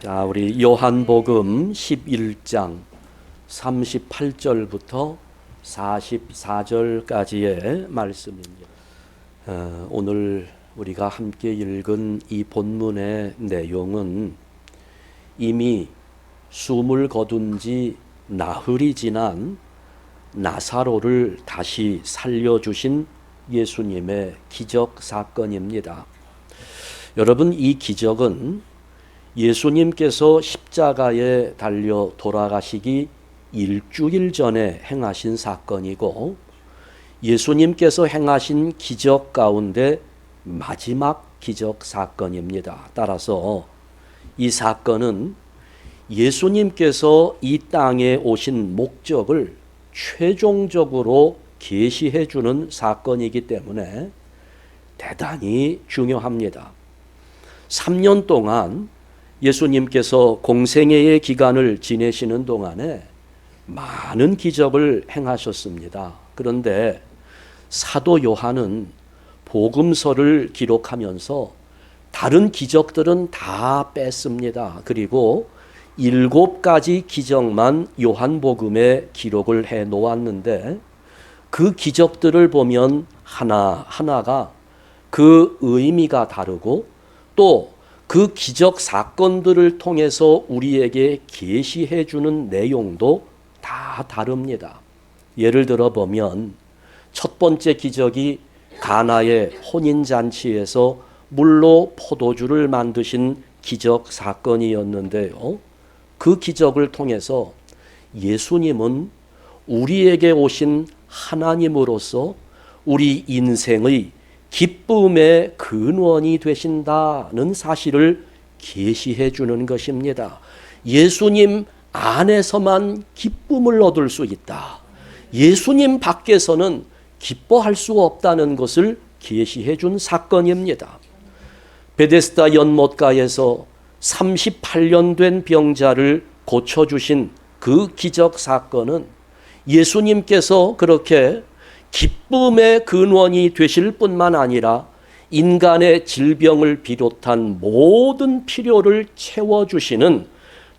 자, 우리 요한복음 11장 38절부터 44절까지의 말씀입니다. 오늘 우리가 함께 읽은 이 본문의 내용은 이미 숨을 거둔 지 나흘이 지난 나사로를 다시 살려주신 예수님의 기적 사건입니다. 여러분, 이 기적은 예수님께서 십자가에 달려 돌아가시기 일주일 전에 행하신 사건이고, 예수님께서 행하신 기적 가운데 마지막 기적 사건입니다. 따라서 이 사건은 예수님께서 이 땅에 오신 목적을 최종적으로 계시해 주는 사건이기 때문에 대단히 중요합니다. 3년 동안 예수님께서 공생애의 기간을 지내시는 동안에 많은 기적을 행하셨습니다. 그런데 사도 요한은 복음서를 기록하면서 다른 기적들은 다 뺐습니다. 그리고 7가지 기적만 요한복음에 기록을 해 놓았는데, 그 기적들을 보면 하나하나가 그 의미가 다르고 또 그 기적 사건들을 통해서 우리에게 계시해 주는 내용도 다 다릅니다. 예를 들어 보면 첫 번째 기적이 가나의 혼인잔치에서 물로 포도주를 만드신 기적 사건이었는데요. 그 기적을 통해서 예수님은 우리에게 오신 하나님으로서 우리 인생의 기쁨의 근원이 되신다는 사실을 계시해 주는 것입니다. 예수님 안에서만 기쁨을 얻을 수 있다. 예수님 밖에서는 기뻐할 수 없다는 것을 계시해 준 사건입니다. 베데스다 연못가에서 38년 된 병자를 고쳐주신 그 기적 사건은 예수님께서 그렇게 기쁨의 근원이 되실 뿐만 아니라 인간의 질병을 비롯한 모든 필요를 채워주시는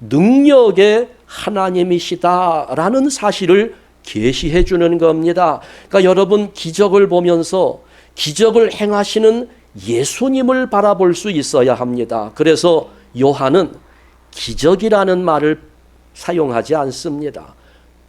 능력의 하나님이시다라는 사실을 계시해 주는 겁니다. 그러니까 여러분, 기적을 보면서 기적을 행하시는 예수님을 바라볼 수 있어야 합니다. 그래서 요한은 기적이라는 말을 사용하지 않습니다.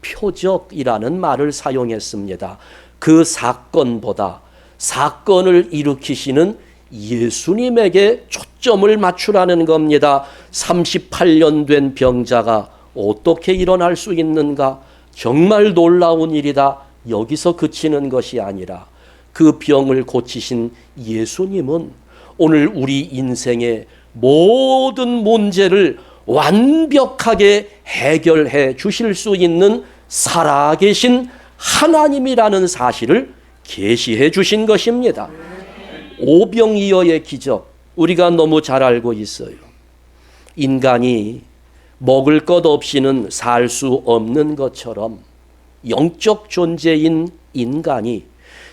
표적이라는 말을 사용했습니다. 그 사건보다 사건을 일으키시는 예수님에게 초점을 맞추라는 겁니다. 38년 된 병자가 어떻게 일어날 수 있는가? 정말 놀라운 일이다. 여기서 그치는 것이 아니라 그 병을 고치신 예수님은 오늘 우리 인생의 모든 문제를 완벽하게 해결해 주실 수 있는 살아계신 하나님이라는 사실을 계시해 주신 것입니다. 오병이어의 기적, 우리가 너무 잘 알고 있어요. 인간이 먹을 것 없이는 살 수 없는 것처럼 영적 존재인 인간이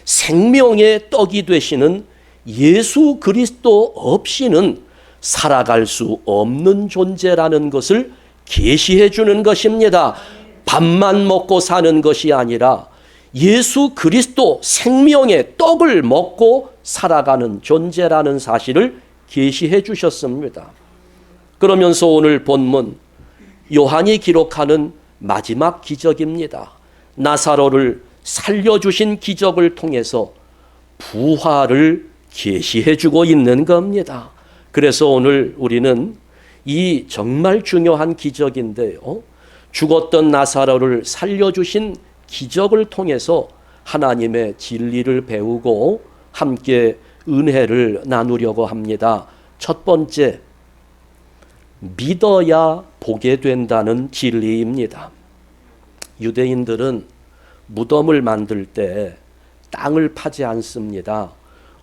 생명의 떡이 되시는 예수 그리스도 없이는 살아갈 수 없는 존재라는 것을 계시해 주는 것입니다. 밥만 먹고 사는 것이 아니라 예수 그리스도 생명의 떡을 먹고 살아가는 존재라는 사실을 계시해 주셨습니다. 그러면서 오늘 본문 요한이 기록하는 마지막 기적입니다. 나사로를 살려주신 기적을 통해서 부활을 계시해 주고 있는 겁니다. 그래서 오늘 우리는 이 정말 중요한 기적인데요, 죽었던 나사로를 살려주신 기적을 통해서 하나님의 진리를 배우고 함께 은혜를 나누려고 합니다. 첫 번째, 믿어야 보게 된다는 진리입니다. 유대인들은 무덤을 만들 때 땅을 파지 않습니다.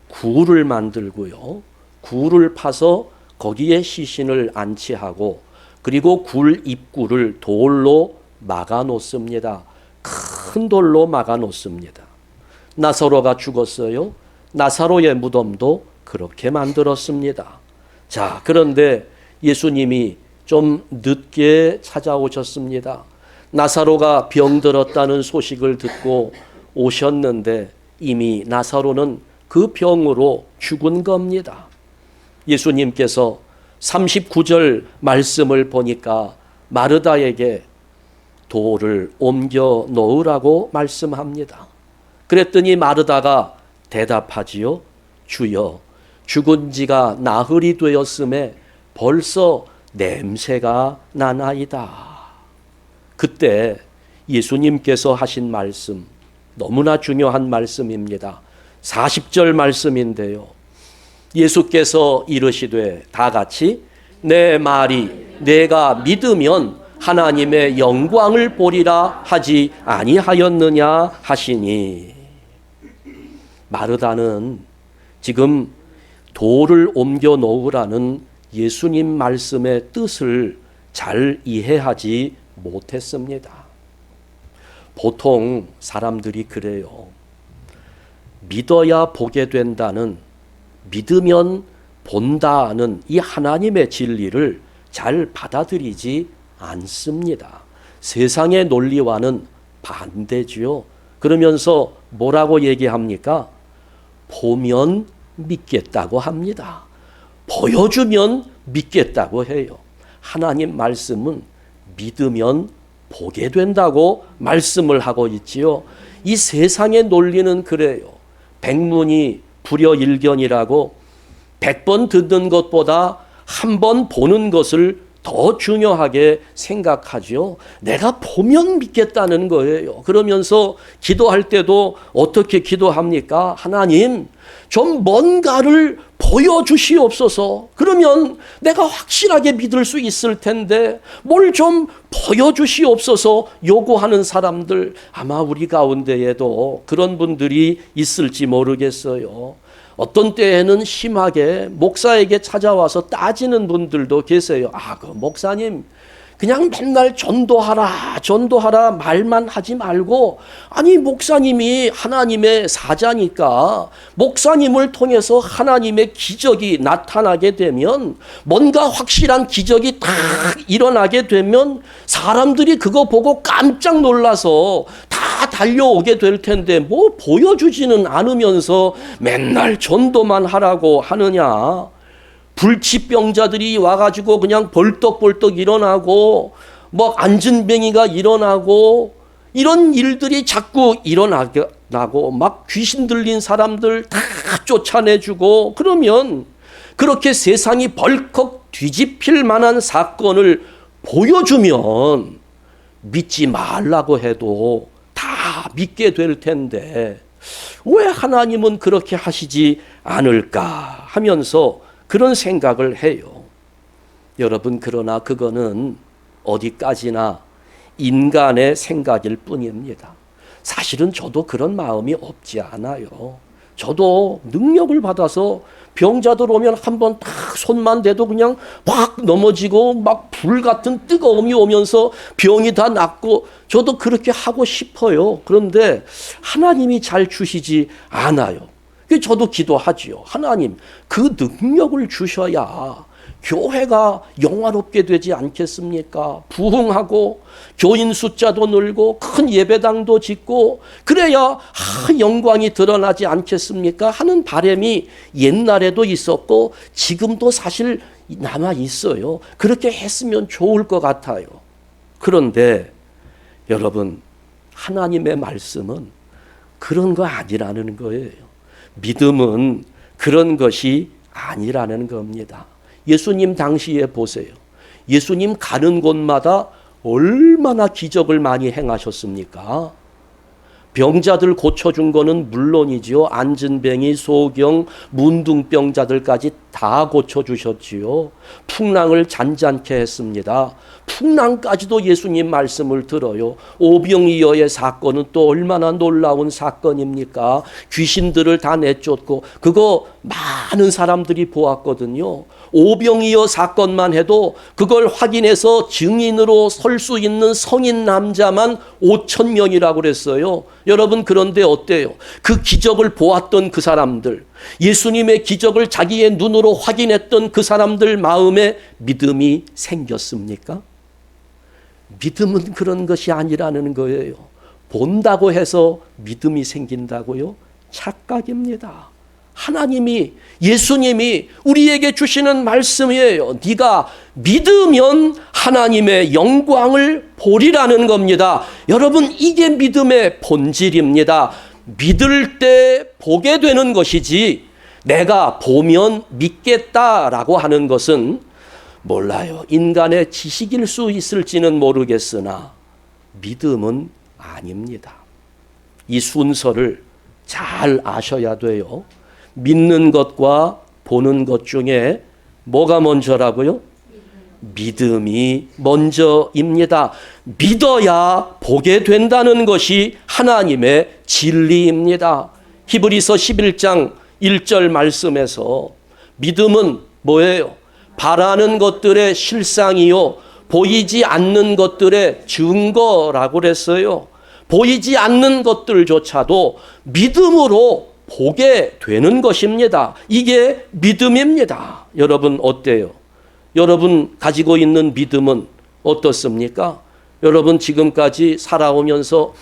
굴을 만들고요, 굴을 파서 거기에 시신을 안치하고, 그리고 굴 입구를 돌로 막아 놓습니다. 큰 돌로 막아 놓습니다. 나사로가 죽었어요. 나사로의 무덤도 그렇게 만들었습니다. 자, 그런데 예수님이 좀 늦게 찾아오셨습니다. 나사로가 병들었다는 소식을 듣고 오셨는데 이미 나사로는 그 병으로 죽은 겁니다. 예수님께서 39절 말씀을 보니까 마르다에게 돌을 옮겨 놓으라고 말씀합니다. 그랬더니 마르다가 대답하지요. 주여, 죽은 지가 나흘이 되었음에 벌써 냄새가 나나이다. 그때 예수님께서 하신 말씀, 너무나 중요한 말씀입니다. 40절 말씀인데요. 예수께서 이르시되 다 같이 내 말이 내가 믿으면 하나님의 영광을 보리라 하지 아니하였느냐 하시니, 마르다는 지금 돌을 옮겨 놓으라는 예수님 말씀의 뜻을 잘 이해하지 못했습니다. 보통 사람들이 그래요. 믿어야 보게 된다는, 믿으면 본다는 이 하나님의 진리를 잘 받아들이지 않습니다. 세상의 논리와는 반대지요. 그러면서 뭐라고 얘기합니까? 보면 믿겠다고 합니다. 보여주면 믿겠다고 해요. 하나님 말씀은 믿으면 보게 된다고 말씀을 하고 있지요. 이 세상의 논리는 그래요. 백문이 불여일견이라고 100번 듣는 것보다 한 번 보는 것을 더 중요하게 생각하죠. 내가 보면 믿겠다는 거예요. 그러면서 기도할 때도 어떻게 기도합니까? 하나님, 좀 뭔가를 보여주시옵소서. 그러면 내가 확실하게 믿을 수 있을 텐데 뭘 좀 보여주시옵소서 요구하는 사람들, 아마 우리 가운데에도 그런 분들이 있을지 모르겠어요. 어떤 때에는 심하게 목사에게 찾아와서 따지는 분들도 계세요. 그 목사님, 그냥 맨날 전도하라 말만 하지 말고, 아니 목사님이 하나님의 사자니까 목사님을 통해서 하나님의 기적이 나타나게 되면, 뭔가 확실한 기적이 딱 일어나게 되면 사람들이 그거 보고 깜짝 놀라서 다 달려오게 될 텐데 뭐 보여주지는 않으면서 맨날 전도만 하라고 하느냐. 불치병자들이 와가지고 그냥 벌떡벌떡 일어나고, 뭐 안진뱅이가 일어나고, 이런 일들이 자꾸 일어나고, 막 귀신 들린 사람들 다 쫓아내주고, 그러면 그렇게 세상이 벌컥 뒤집힐 만한 사건을 보여주면 믿지 말라고 해도 다 믿게 될 텐데 왜 하나님은 그렇게 하시지 않을까 하면서 그런 생각을 해요. 여러분, 그러나 그거는 어디까지나 인간의 생각일 뿐입니다. 사실은 저도 그런 마음이 없지 않아요. 저도 능력을 받아서 병자들 오면 한번 딱 손만 대도 그냥 확 넘어지고 막 불 같은 뜨거움이 오면서 병이 다 낫고, 저도 그렇게 하고 싶어요. 그런데 하나님이 잘 주시지 않아요. 저도 기도하지요. 하나님, 그 능력을 주셔야 교회가 영화롭게 되지 않겠습니까? 부흥하고 교인 숫자도 늘고 큰 예배당도 짓고 그래야 영광이 드러나지 않겠습니까? 하는 바람이 옛날에도 있었고 지금도 사실 남아 있어요. 그렇게 했으면 좋을 것 같아요. 그런데 여러분, 하나님의 말씀은 그런 거 아니라는 거예요. 믿음은 그런 것이 아니라는 겁니다. 예수님 당시에 보세요. 예수님 가는 곳마다 얼마나 기적을 많이 행하셨습니까? 병자들 고쳐준 거는 물론이지요. 안진뱅이, 소경, 문둥병자들까지 다 고쳐주셨지요. 풍랑을 잔잔케 했습니다. 풍랑까지도 예수님 말씀을 들어요. 오병이어의 사건은 또 얼마나 놀라운 사건입니까? 귀신들을 다 내쫓고 그거 많은 사람들이 보았거든요. 오병이어 사건만 해도 그걸 확인해서 증인으로 설 수 있는 성인 남자만 5천 명이라고 그랬어요. 여러분, 그런데 어때요? 그 기적을 보았던 그 사람들, 예수님의 기적을 자기의 눈으로 확인했던 그 사람들 마음에 믿음이 생겼습니까? 믿음은 그런 것이 아니라는 거예요. 본다고 해서 믿음이 생긴다고요? 착각입니다. 하나님이, 예수님이 우리에게 주시는 말씀이에요. 네가 믿으면 하나님의 영광을 보리라는 겁니다. 여러분, 이게 믿음의 본질입니다. 믿을 때 보게 되는 것이지 내가 보면 믿겠다라고 하는 것은 몰라요. 인간의 지식일 수 있을지는 모르겠으나 믿음은 아닙니다. 이 순서를 잘 아셔야 돼요. 믿는 것과 보는 것 중에 뭐가 먼저라고요? 믿음이 먼저입니다. 믿어야 보게 된다는 것이 하나님의 진리입니다. 히브리서 11장 1절 말씀에서 믿음은 뭐예요? 바라는 것들의 실상이요 보이지 않는 것들의 증거라고 그랬어요. 보이지 않는 것들조차도 믿음으로 보게 되는 것입니다. 이게 믿음입니다. 여러분, 어때요? 여러분 가지고 있는 믿음은 어떻습니까? 여러분 지금까지 살아오면서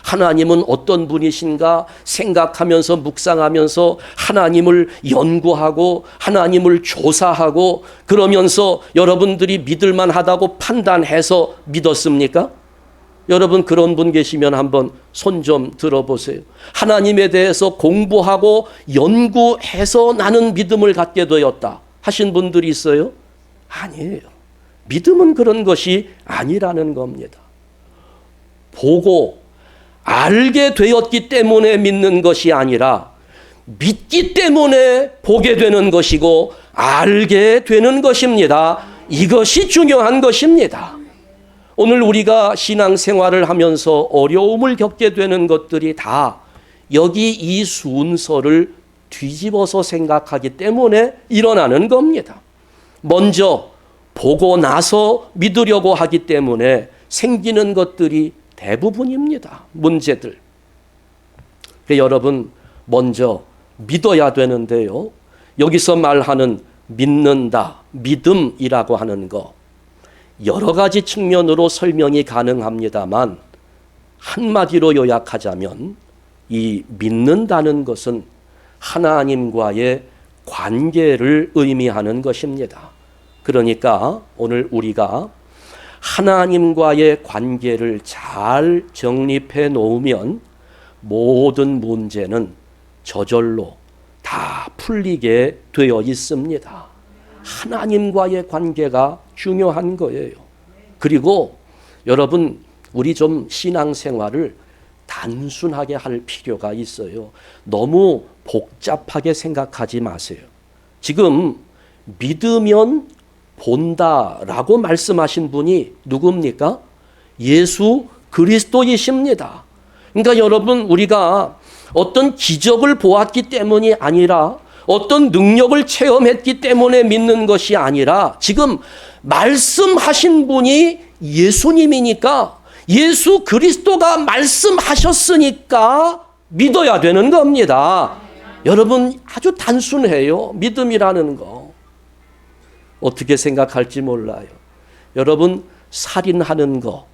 하나님은 어떤 분이신가 생각하면서 묵상하면서 하나님을 연구하고 하나님을 조사하고 그러면서 여러분들이 믿을만 하다고 판단해서 믿었습니까? 여러분 그런 분 계시면 한번 손 좀 들어보세요. 하나님에 대해서 공부하고 연구해서 나는 믿음을 갖게 되었다 하신 분들이 있어요? 아니에요. 믿음은 그런 것이 아니라는 겁니다. 보고 알게 되었기 때문에 믿는 것이 아니라 믿기 때문에 보게 되는 것이고 알게 되는 것입니다. 이것이 중요한 것입니다. 오늘 우리가 신앙생활을 하면서 어려움을 겪게 되는 것들이 다 여기 이 순서를 뒤집어서 생각하기 때문에 일어나는 겁니다. 먼저 보고 나서 믿으려고 하기 때문에 생기는 것들이 대부분입니다. 문제들. 여러분 먼저 믿어야 되는데요. 여기서 말하는 믿는다, 믿음이라고 하는 거 여러 가지 측면으로 설명이 가능합니다만 한마디로 요약하자면 이 믿는다는 것은 하나님과의 관계를 의미하는 것입니다. 그러니까 오늘 우리가 하나님과의 관계를 잘 정립해 놓으면 모든 문제는 저절로 다 풀리게 되어 있습니다. 하나님과의 관계가 중요한 거예요. 그리고 여러분 우리 좀 신앙생활을 단순하게 할 필요가 있어요. 너무 복잡하게 생각하지 마세요. 지금 믿으면 본다라고 말씀하신 분이 누굽니까? 예수 그리스도이십니다. 그러니까 여러분 우리가 어떤 기적을 보았기 때문이 아니라 어떤 능력을 체험했기 때문에 믿는 것이 아니라 지금 말씀하신 분이 예수님이니까 예수 그리스도가 말씀하셨으니까 믿어야 되는 겁니다. 여러분 아주 단순해요. 믿음이라는 거. 어떻게 생각할지 몰라요. 여러분 살인하는 거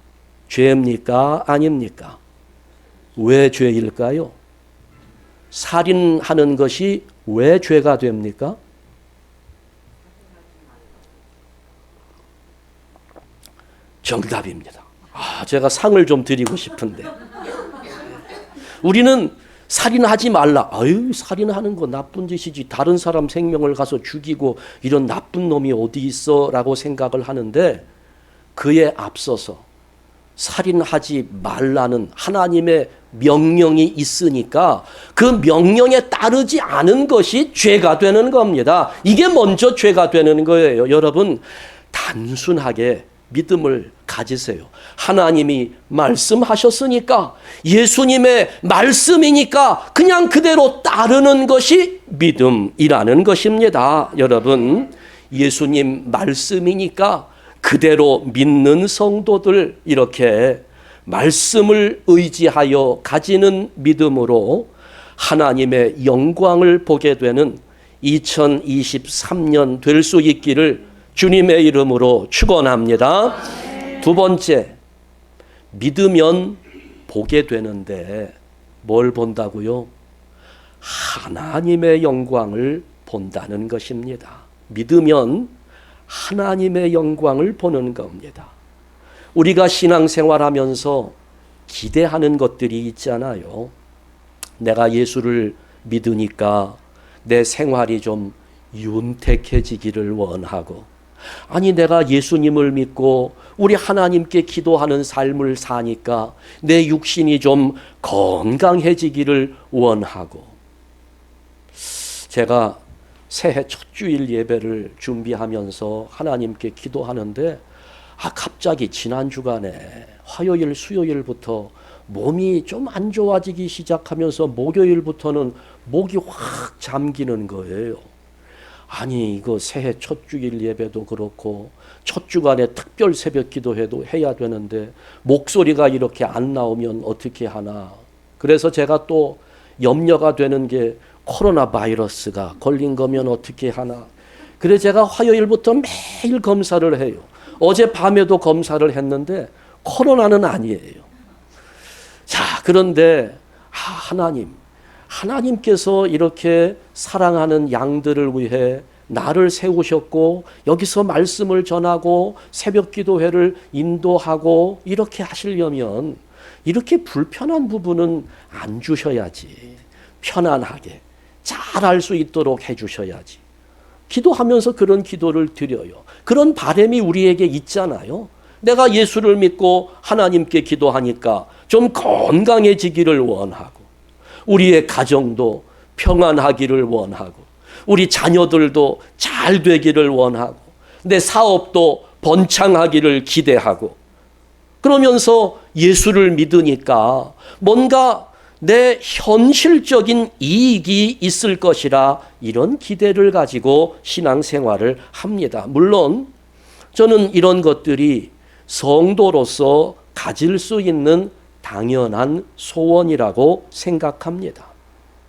죄입니까? 아닙니까? 왜 죄일까요? 살인하는 것이 왜 죄가 됩니까? 정답입니다. 제가 상을 좀 드리고 싶은데 우리는 살인하지 말라. 살인하는 거 나쁜 짓이지. 다른 사람 생명을 가서 죽이고 이런 나쁜 놈이 어디 있어? 라고 생각을 하는데 그에 앞서서 살인하지 말라는 하나님의 명령이 있으니까 그 명령에 따르지 않은 것이 죄가 되는 겁니다. 이게 먼저 죄가 되는 거예요. 여러분 단순하게 믿음을 가지세요. 하나님이 말씀하셨으니까, 예수님의 말씀이니까 그냥 그대로 따르는 것이 믿음이라는 것입니다. 여러분, 예수님 말씀이니까 그대로 믿는 성도들, 이렇게 말씀을 의지하여 가지는 믿음으로 하나님의 영광을 보게 되는 2023년 될 수 있기를 주님의 이름으로 축원합니다. 두 번째, 믿으면 보게 되는데 뭘 본다고요? 하나님의 영광을 본다는 것입니다. 믿으면 하나님의 영광을 보는 겁니다. 우리가 신앙생활하면서 기대하는 것들이 있잖아요. 내가 예수를 믿으니까 내 생활이 좀 윤택해지기를 원하고, 아니 내가 예수님을 믿고 우리 하나님께 기도하는 삶을 사니까 내 육신이 좀 건강해지기를 원하고. 제가 새해 첫 주일 예배를 준비하면서 하나님께 기도하는데 갑자기 지난 주간에 화요일 수요일부터 몸이 좀 안 좋아지기 시작하면서 목요일부터는 목이 확 잠기는 거예요. 아니 이거 새해 첫 주일 예배도 그렇고 첫 주간에 특별 새벽 기도회도 해야 되는데 목소리가 이렇게 안 나오면 어떻게 하나. 그래서 제가 또 염려가 되는 게 코로나 바이러스가 걸린 거면 어떻게 하나. 그래서 제가 화요일부터 매일 검사를 해요. 어제 밤에도 검사를 했는데 코로나는 아니에요. 자, 그런데 하나님께서 이렇게 사랑하는 양들을 위해 나를 세우셨고 여기서 말씀을 전하고 새벽 기도회를 인도하고 이렇게 하시려면 이렇게 불편한 부분은 안 주셔야지. 편안하게 잘할 수 있도록 해주셔야지. 기도하면서 그런 기도를 드려요. 그런 바람이 우리에게 있잖아요. 내가 예수를 믿고 하나님께 기도하니까 좀 건강해지기를 원하고, 우리의 가정도 평안하기를 원하고, 우리 자녀들도 잘 되기를 원하고, 내 사업도 번창하기를 기대하고, 그러면서 예수를 믿으니까 뭔가 내 현실적인 이익이 있을 것이라 이런 기대를 가지고 신앙생활을 합니다. 물론 저는 이런 것들이 성도로서 가질 수 있는 당연한 소원이라고 생각합니다.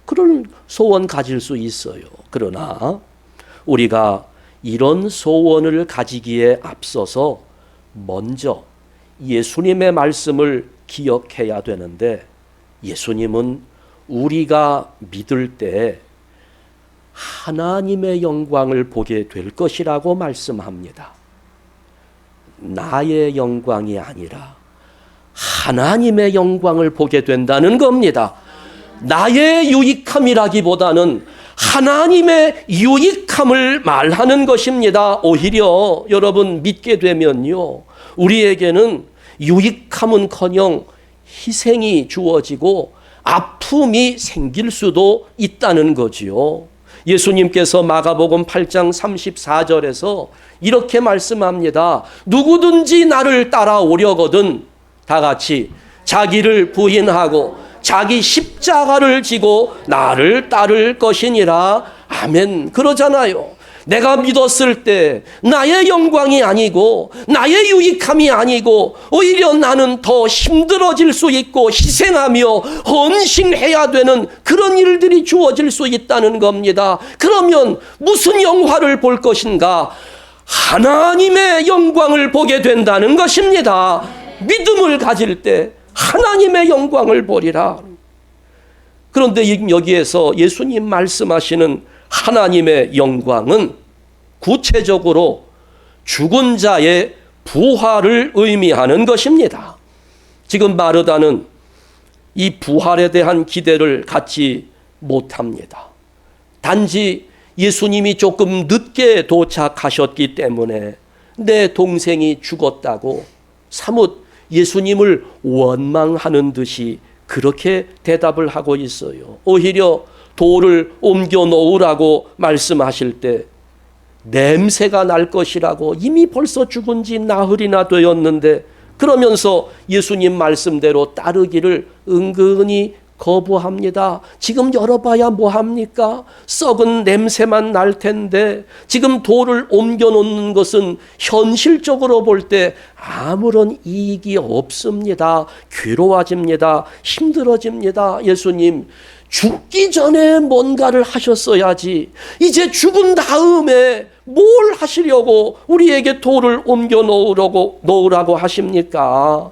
그런 소원 가질 수 있어요. 그러나 우리가 이런 소원을 가지기에 앞서서 먼저 예수님의 말씀을 기억해야 되는데, 예수님은 우리가 믿을 때 하나님의 영광을 보게 될 것이라고 말씀합니다. 나의 영광이 아니라 하나님의 영광을 보게 된다는 겁니다. 나의 유익함이라기보다는 하나님의 유익함을 말하는 것입니다. 오히려 여러분 믿게 되면요, 우리에게는 유익함은커녕 희생이 주어지고 아픔이 생길 수도 있다는 거지요. 예수님께서 마가복음 8장 34절에서 이렇게 말씀합니다. 누구든지 나를 따라오려거든 다 같이 자기를 부인하고 자기 십자가를 지고 나를 따를 것이니라. 아멘. 그러잖아요. 내가 믿었을 때 나의 영광이 아니고 나의 유익함이 아니고 오히려 나는 더 힘들어질 수 있고 희생하며 헌신해야 되는 그런 일들이 주어질 수 있다는 겁니다. 그러면 무슨 영화를 볼 것인가? 하나님의 영광을 보게 된다는 것입니다. 믿음을 가질 때 하나님의 영광을 보리라. 그런데 여기에서 예수님 말씀하시는 하나님의 영광은 구체적으로 죽은 자의 부활을 의미하는 것입니다. 지금 마르다는 이 부활에 대한 기대를 갖지 못합니다. 단지 예수님이 조금 늦게 도착하셨기 때문에 내 동생이 죽었다고 사뭇 예수님을 원망하는 듯이 그렇게 대답을 하고 있어요. 오히려 돌을 옮겨 놓으라고 말씀하실 때 냄새가 날 것이라고 이미 벌써 죽은 지 나흘이나 되었는데 그러면서 예수님 말씀대로 따르기를 은근히 거부합니다. 지금 열어봐야 뭐합니까? 썩은 냄새만 날 텐데 지금 돌을 옮겨 놓는 것은 현실적으로 볼 때 아무런 이익이 없습니다. 괴로워집니다. 힘들어집니다. 예수님, 죽기 전에 뭔가를 하셨어야지. 이제 죽은 다음에 뭘 하시려고 우리에게 돌을 옮겨 놓으라고 하십니까?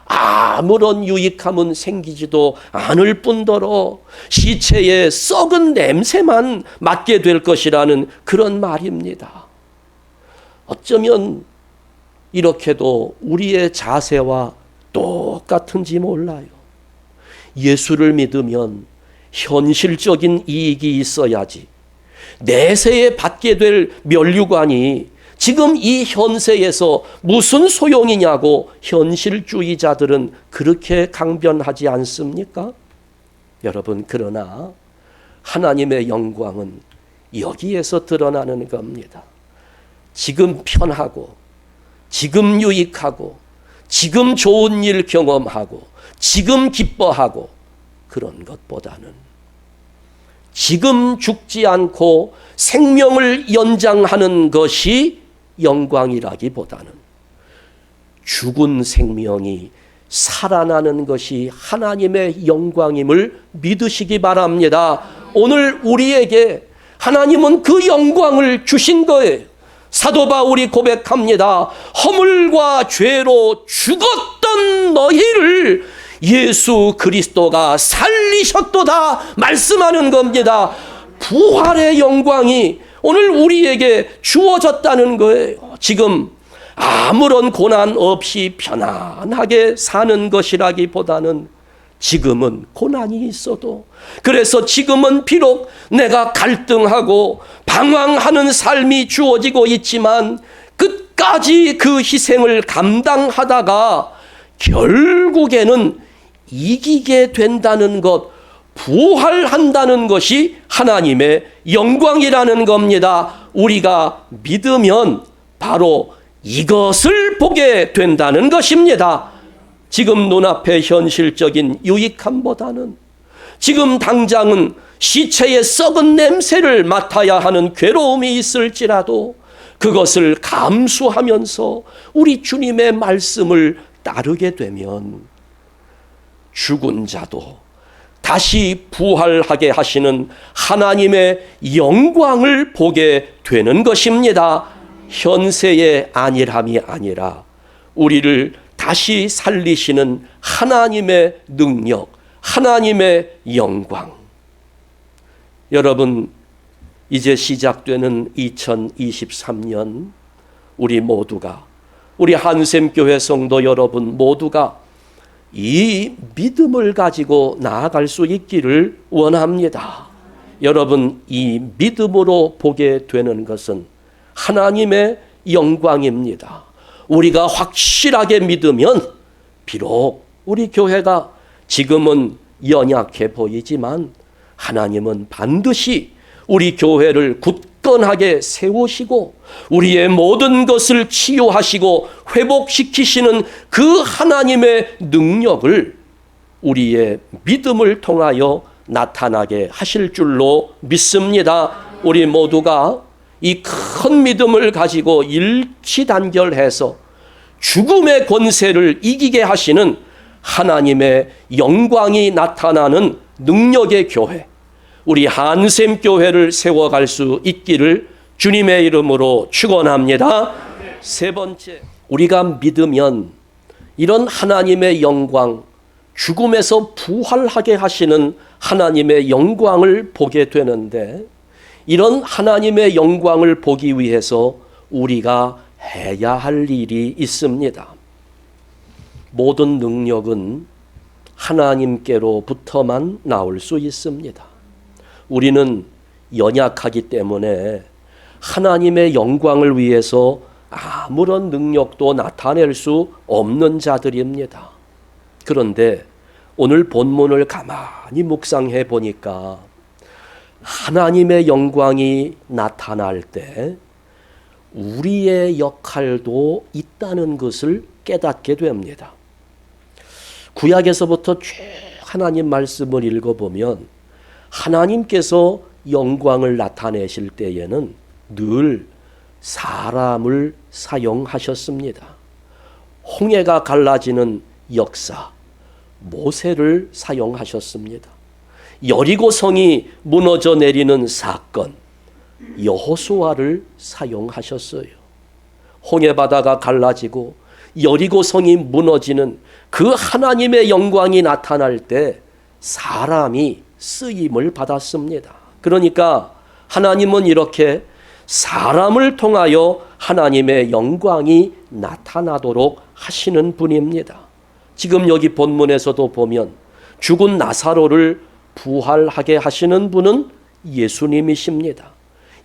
아무런 유익함은 생기지도 않을 뿐더러 시체의 썩은 냄새만 맡게 될 것이라는 그런 말입니다. 어쩌면 이렇게도 우리의 자세와 똑같은지 몰라요. 예수를 믿으면 현실적인 이익이 있어야지. 내세에 받게 될 면류관이 지금 이 현세에서 무슨 소용이냐고 현실주의자들은 그렇게 강변하지 않습니까? 여러분, 그러나 하나님의 영광은 여기에서 드러나는 겁니다. 지금 편하고 지금 유익하고 지금 좋은 일 경험하고 지금 기뻐하고 그런 것보다는 지금 죽지 않고 생명을 연장하는 것이 영광이라기보다는 죽은 생명이 살아나는 것이 하나님의 영광임을 믿으시기 바랍니다. 오늘 우리에게 하나님은 그 영광을 주신 거예요. 사도 바울이 고백합니다. 허물과 죄로 죽었던 너희를 예수 그리스도가 살리셨도다 말씀하는 겁니다. 부활의 영광이 오늘 우리에게 주어졌다는 거예요. 지금 아무런 고난 없이 편안하게 사는 것이라기보다는 지금은 고난이 있어도, 그래서 지금은 비록 내가 갈등하고 방황하는 삶이 주어지고 있지만 끝까지 그 희생을 감당하다가 결국에는 이기게 된다는 것, 부활한다는 것이 하나님의 영광이라는 겁니다. 우리가 믿으면 바로 이것을 보게 된다는 것입니다. 지금 눈앞의 현실적인 유익함보다는 지금 당장은 시체의 썩은 냄새를 맡아야 하는 괴로움이 있을지라도 그것을 감수하면서 우리 주님의 말씀을 따르게 되면 죽은 자도 다시 부활하게 하시는 하나님의 영광을 보게 되는 것입니다. 현세의 안일함이 아니라 우리를 다시 살리시는 하나님의 능력, 하나님의 영광. 여러분, 이제 시작되는 2023년 우리 모두가, 우리 한샘교회 성도 여러분 모두가 이 믿음을 가지고 나아갈 수 있기를 원합니다. 여러분, 이 믿음으로 보게 되는 것은 하나님의 영광입니다. 우리가 확실하게 믿으면 비록 우리 교회가 지금은 연약해 보이지만 하나님은 반드시 우리 교회를 굳건하게 세우시고 우리의 모든 것을 치유하시고 회복시키시는 그 하나님의 능력을 우리의 믿음을 통하여 나타나게 하실 줄로 믿습니다. 우리 모두가 이 큰 믿음을 가지고 일치단결해서 죽음의 권세를 이기게 하시는 하나님의 영광이 나타나는 능력의 교회, 우리 한샘교회를 세워갈 수 있기를 주님의 이름으로 축원합니다. 세 번째, 우리가 믿으면 이런 하나님의 영광, 죽음에서 부활하게 하시는 하나님의 영광을 보게 되는데, 이런 하나님의 영광을 보기 위해서 우리가 해야 할 일이 있습니다. 모든 능력은 하나님께로부터만 나올 수 있습니다. 우리는 연약하기 때문에 하나님의 영광을 위해서 아무런 능력도 나타낼 수 없는 자들입니다. 그런데 오늘 본문을 가만히 묵상해 보니까 하나님의 영광이 나타날 때 우리의 역할도 있다는 것을 깨닫게 됩니다. 구약에서부터 쭉 하나님 말씀을 읽어보면 하나님께서 영광을 나타내실 때에는 늘 사람을 사용하셨습니다. 홍해가 갈라지는 역사, 모세를 사용하셨습니다. 여리고 성이 무너져 내리는 사건, 여호수아를 사용하셨어요. 홍해 바다가 갈라지고 여리고 성이 무너지는 그 하나님의 영광이 나타날 때 사람이 쓰임을 받았습니다. 그러니까 하나님은 이렇게 사람을 통하여 하나님의 영광이 나타나도록 하시는 분입니다. 지금 여기 본문에서도 보면 죽은 나사로를 부활하게 하시는 분은 예수님이십니다.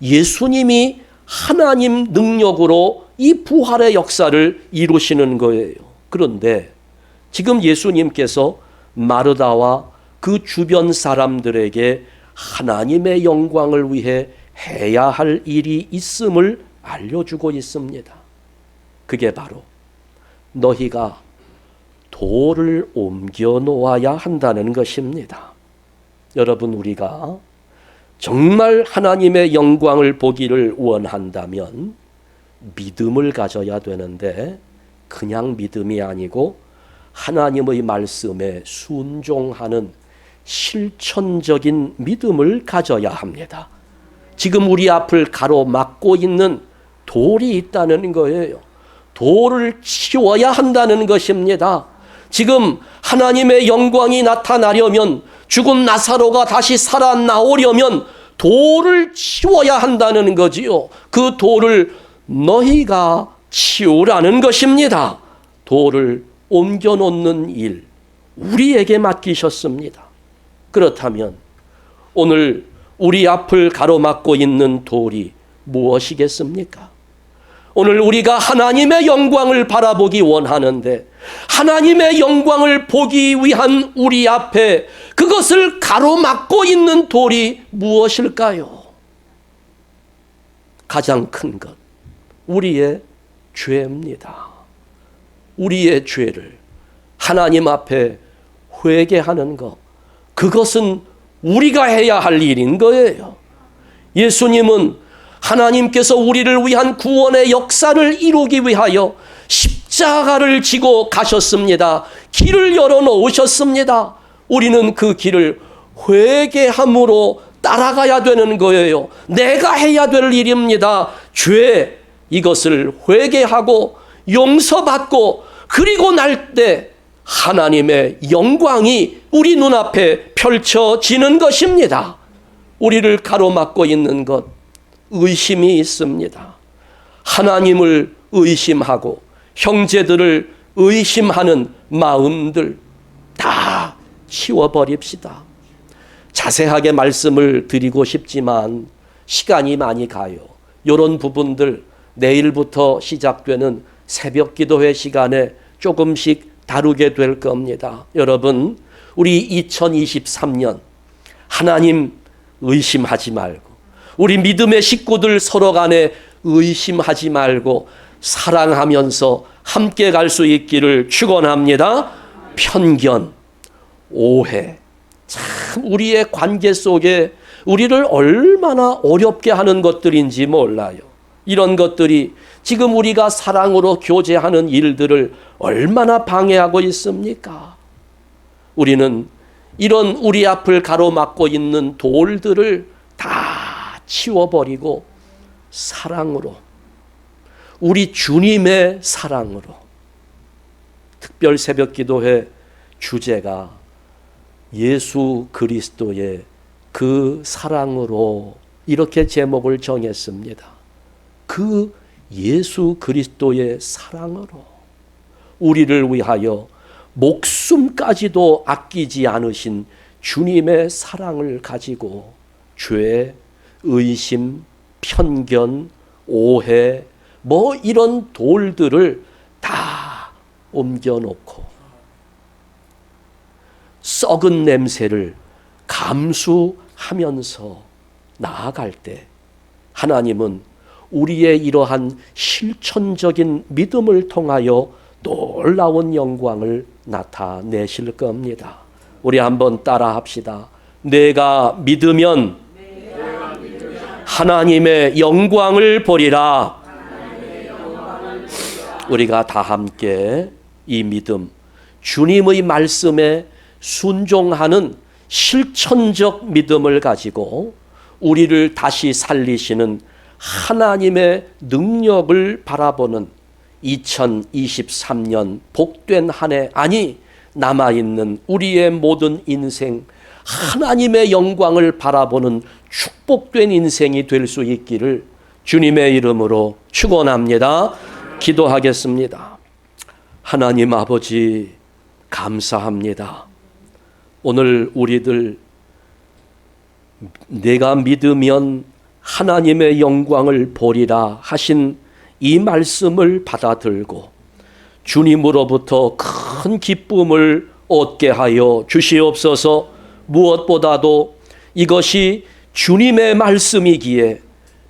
예수님이 하나님 능력으로 이 부활의 역사를 이루시는 거예요. 그런데 지금 예수님께서 마르다와 그 주변 사람들에게 하나님의 영광을 위해 해야 할 일이 있음을 알려주고 있습니다. 그게 바로 너희가 돌을 옮겨 놓아야 한다는 것입니다. 여러분, 우리가 정말 하나님의 영광을 보기를 원한다면 믿음을 가져야 되는데 그냥 믿음이 아니고 하나님의 말씀에 순종하는 실천적인 믿음을 가져야 합니다. 지금 우리 앞을 가로막고 있는 돌이 있다는 거예요. 돌을 치워야 한다는 것입니다. 지금 하나님의 영광이 나타나려면, 죽은 나사로가 다시 살아나오려면 돌을 치워야 한다는 거지요. 그 돌을 너희가 치우라는 것입니다. 돌을 옮겨 놓는 일, 우리에게 맡기셨습니다. 그렇다면 오늘 우리 앞을 가로막고 있는 돌이 무엇이겠습니까? 오늘 우리가 하나님의 영광을 바라보기 원하는데 하나님의 영광을 보기 위한 우리 앞에 그것을 가로막고 있는 돌이 무엇일까요? 가장 큰 것, 우리의 죄입니다. 우리의 죄를 하나님 앞에 회개하는 것, 그것은 우리가 해야 할 일인 거예요. 예수님은 하나님께서 우리를 위한 구원의 역사를 이루기 위하여 십자가를 지고 가셨습니다. 길을 열어놓으셨습니다. 우리는 그 길을 회개함으로 따라가야 되는 거예요. 내가 해야 될 일입니다. 죄, 이것을 회개하고 용서받고 그리고 날 때 하나님의 영광이 우리 눈앞에 펼쳐지는 것입니다. 우리를 가로막고 있는 것, 의심이 있습니다. 하나님을 의심하고 형제들을 의심하는 마음들 다 치워버립시다. 자세하게 말씀을 드리고 싶지만 시간이 많이 가요. 이런 부분들 내일부터 시작되는 새벽 기도회 시간에 조금씩 다루게 될 겁니다. 여러분, 우리 2023년 하나님 의심하지 말고, 우리 믿음의 식구들 서로 간에 의심하지 말고 사랑하면서 함께 갈 수 있기를 축원합니다. 편견, 오해, 참 우리의 관계 속에 우리를 얼마나 어렵게 하는 것들인지 몰라요. 이런 것들이 지금 우리가 사랑으로 교제하는 일들을 얼마나 방해하고 있습니까? 우리는 이런 우리 앞을 가로막고 있는 돌들을 다 치워버리고 사랑으로, 우리 주님의 사랑으로, 특별 새벽 기도회 주제가 예수 그리스도의 그 사랑으로 이렇게 제목을 정했습니다. 그 예수 그리스도의 사랑으로 우리를 위하여 목숨까지도 아끼지 않으신 주님의 사랑을 가지고 죄, 의심, 편견, 오해, 뭐 이런 돌들을 다 옮겨놓고 썩은 냄새를 감수하면서 나아갈 때 하나님은 우리의 이러한 실천적인 믿음을 통하여 놀라운 영광을 나타내실 겁니다. 우리 한번 따라 합시다. 내가 믿으면 하나님의 영광을 보리라. 우리가 다 함께 이 믿음, 주님의 말씀에 순종하는 실천적 믿음을 가지고 우리를 다시 살리시는 하나님의 능력을 바라보는 2023년 복된 한 해, 아니 남아있는 우리의 모든 인생, 하나님의 영광을 바라보는 축복된 인생이 될 수 있기를 주님의 이름으로 축원합니다. 기도하겠습니다. 하나님 아버지 감사합니다. 오늘 우리들 내가 믿으면 하나님의 영광을 보리라 하신 이 말씀을 받아들고 주님으로부터 큰 기쁨을 얻게 하여 주시옵소서. 무엇보다도 이것이 주님의 말씀이기에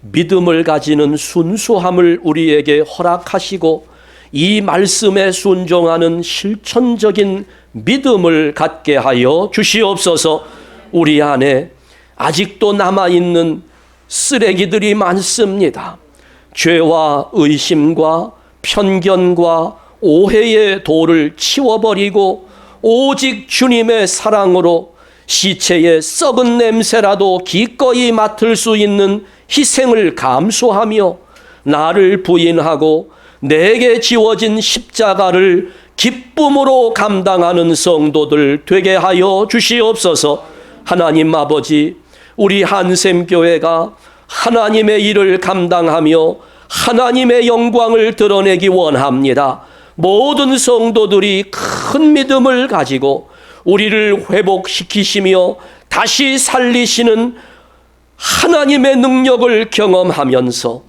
믿음을 가지는 순수함을 우리에게 허락하시고 이 말씀에 순종하는 실천적인 믿음을 갖게 하여 주시옵소서. 우리 안에 아직도 남아있는 쓰레기들이 많습니다. 죄와 의심과 편견과 오해의 돌을 치워버리고 오직 주님의 사랑으로 시체의 썩은 냄새라도 기꺼이 맡을 수 있는 희생을 감수하며 나를 부인하고 내게 지워진 십자가를 기쁨으로 감당하는 성도들 되게 하여 주시옵소서. 하나님 아버지, 우리 한샘교회가 하나님의 일을 감당하며 하나님의 영광을 드러내기 원합니다. 모든 성도들이 큰 믿음을 가지고 우리를 회복시키시며 다시 살리시는 하나님의 능력을 경험하면서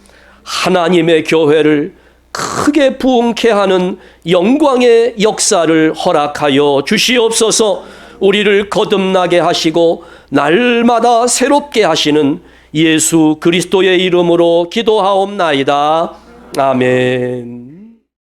하나님의 교회를 크게 부흥케 하는 영광의 역사를 허락하여 주시옵소서. 우리를 거듭나게 하시고 날마다 새롭게 하시는 예수 그리스도의 이름으로 기도하옵나이다. 아멘.